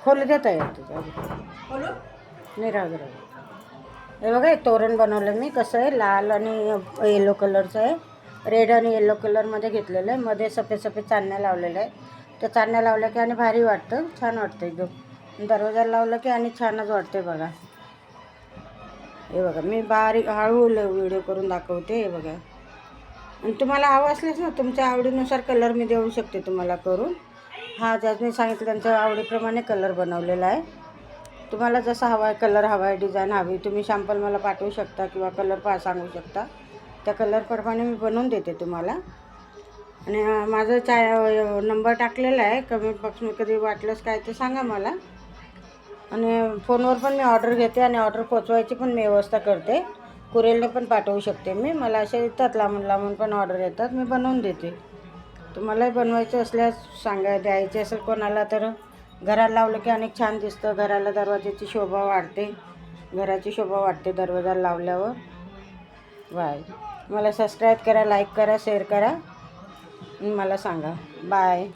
खोलू देता येतं बोलू नाही राहू दे. हे बघा, हे तोरण बनवलं मी. कसं आहे, लाल आणि येलो कलरचं आहे. रेड आणि येलो कलरमध्ये घेतलेलं आहे. मध्ये सफेद सफेद चांदण्या लावलेल्या आहे. त्या चांदण्या लावल्या की आणि भारी वाटतं, छान वाटतं एकदम. दरवाजाला लावलं की आणि छानच वाटते बघा. हे बघा, मी बारीक हळू व्हिडिओ करून दाखवते. हे बघा, आणि तुम्हाला हवं असल्यास ना तुमच्या आवडीनुसार कलर मी देऊ शकते तुम्हाला करून. हा, ज्यात मी सांगितलं त्यांच्या आवडीप्रमाणे कलर बनवलेला आहे. तुम्हाला जसा हवा आहे कलर, हवा आहे डिझाईन हवी, तुम्ही सॅम्पल मला पाठवू शकता किंवा कलर सांगू शकता. त्या कलरप्रमाणे मी बनवून देते तुम्हाला. आणि माझं नंबर टाकलेला आहे कमेंट बॉक्समध्ये, कधी वाटलंच काय ते सांगा मला. आणि फोनवर पण मी ऑर्डर घेते आणि ऑर्डर पोचवायची पण मी व्यवस्था करते. कुरिअरने पण पाठवू शकते मी. मला असे येतात लांबून लांबून पण ऑर्डर येतात, मी बनवून देते. तुम्हालाही बनवायचं असल्यास द्यायचे असेल कोणाला तर घराला लावलं की अनेक छान दिसतं. घराला दरवाजाची शोभा वाढते, घराची शोभा वाढते दरवाजाला लावल्यावर. बाय. मला सबस्क्राईब करा, लाईक करा, शेअर करा, मला सांगा. बाय.